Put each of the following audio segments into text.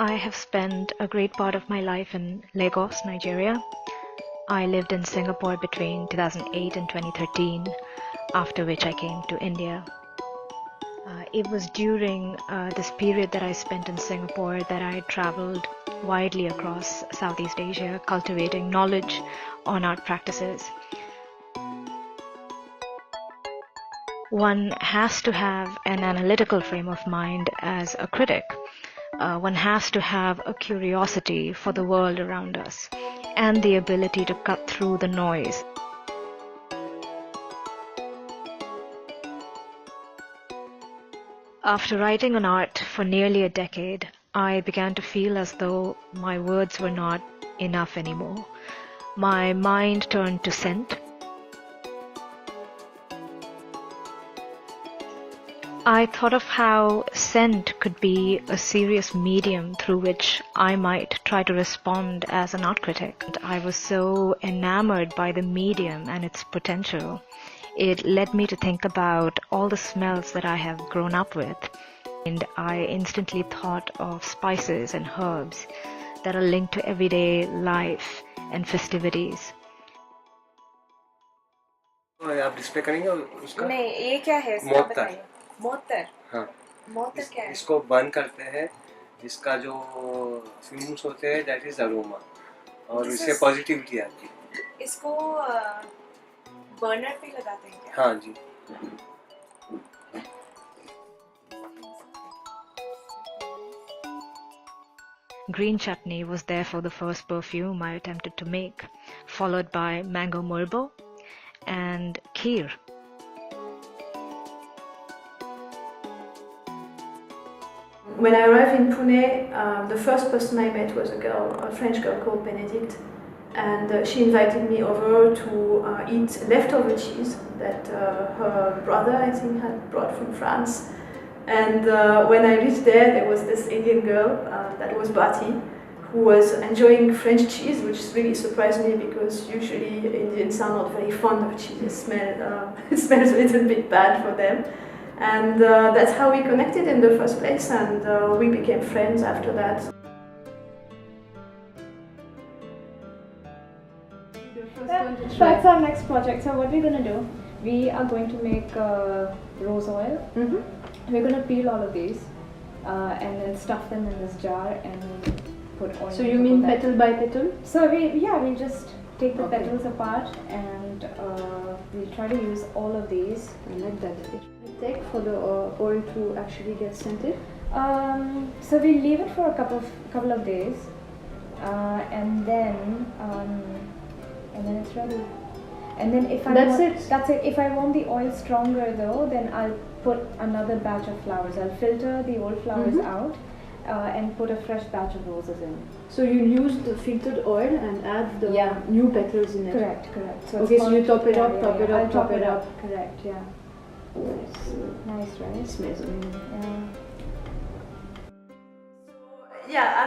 I have spent a great part of my life in Lagos, Nigeria. I lived in Singapore between 2008 and 2013, after which I came to India. It was during this period that I spent in Singapore that I traveled widely across Southeast Asia, cultivating knowledge on art practices. One has to have an analytical frame of mind as a critic. One has to have a curiosity for the world around us and the ability to cut through the noise. After writing on art for nearly a decade, I began to feel as though my words were not enough anymore. My mind turned to scent. I thought of how scent could be a serious medium through which I might try to respond as an art critic. I was so enamored by the medium and its potential. It led me to think about all the smells that I have grown up with, and I instantly thought of spices and herbs that are linked to everyday life and festivities. आप display करेंगे उसका? नहीं, ये क्या है इसका बताइए। मोतर। हाँ, मोतर क्या है? इसको बर्न करते हैं, इसका जो फ्यूम्स होते हैं दैट इज अरोमा और इससे पॉजिटिविटी आती है। इसको बर्नर पे लगाते हैं क्या? हाँ जी। Green chutney was therefore the first perfume I attempted to make, followed by mango murbo and kheer. When I arrived in Pune, the first person I met was a French girl called Benedict, and she invited me over to eat leftover cheese that her brother, I think, had brought from France. And when I reached there was this Indian girl, that was Bati, who was enjoying French cheese, which really surprised me because usually Indians are not very fond of cheese. It smells a little bit bad for them. And that's how we connected in the first place, and we became friends after that. That's our next project. So what we're going to do, we are going to make rose oil. We're going to peel all of these and then stuff them in this jar and put oil. So you mean petal by petal? So we just take the petals apart and we try to use all of these. I like that. It take for the oil to actually get scented? So we leave it for a couple of days and then it's ready. And then that's it. If I want the oil stronger though, then I'll put another batch of flowers. I'll filter the old flowers out and put a fresh batch of roses in. So you use the filtered oil and add the new petals in it? Correct. So okay, so you top it up. I'll top it up. Correct, yeah. Nice, right? It smells amazing. Yeah.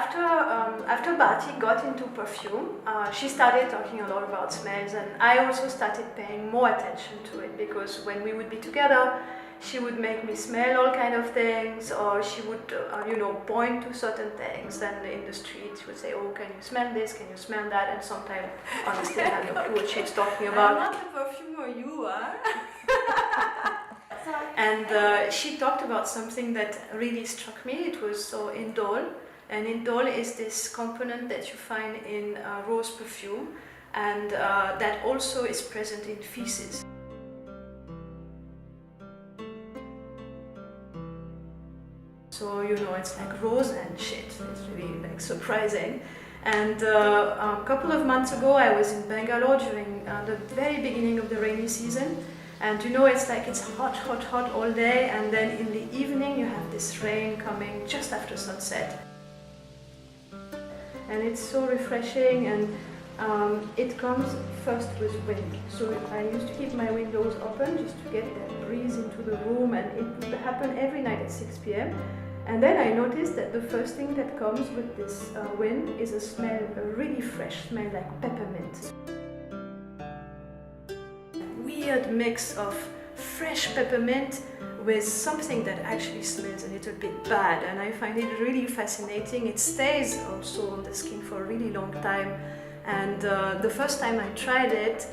After Bati got into perfume, she started talking a lot about smells, and I also started paying more attention to it because when we would be together, she would make me smell all kind of things, or she would, point to certain things. And in the street, she would say, "Oh, can you smell this? Can you smell that?" And sometimes, honestly, I have no clue what she's talking about. I'm not the perfumer, you are. And she talked about something that really struck me. It was indole. And indole is this component that you find in rose perfume, and that also is present in feces. So it's like rose and shit. It's really like surprising. And a couple of months ago, I was in Bangalore during the very beginning of the rainy season. And it's hot all day, and then in the evening you have this rain coming just after sunset. And it's so refreshing, and it comes first with wind. So I used to keep my windows open just to get that breeze into the room, and it would happen every night at 6 p.m. And then I noticed that the first thing that comes with this wind is a really fresh smell like peppermint. Weird mix of fresh peppermint with something that actually smells a little bit bad, and I find it really fascinating. It stays also on the skin for a really long time, and the first time I tried it,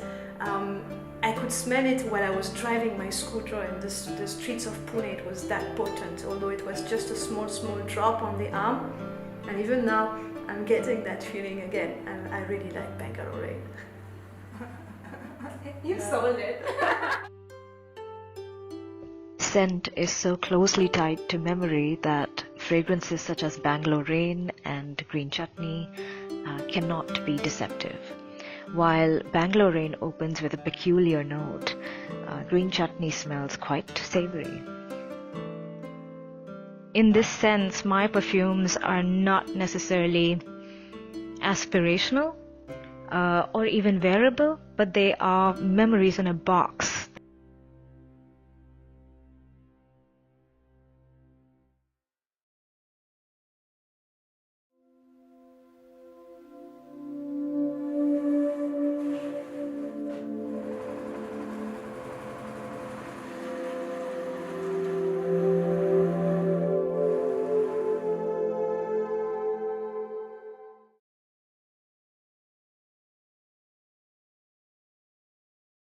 I could smell it while I was driving my scooter in the streets of Pune. It was that potent, although it was just a small drop on the arm, and even now I'm getting that feeling again, and I really like Bangalore. You sold it. Scent is so closely tied to memory that fragrances such as Bangalore Rain and Green Chutney cannot be deceptive. While Bangalore Rain opens with a peculiar note, Green Chutney smells quite savory. In this sense, my perfumes are not necessarily aspirational or even wearable, but they are memories in a box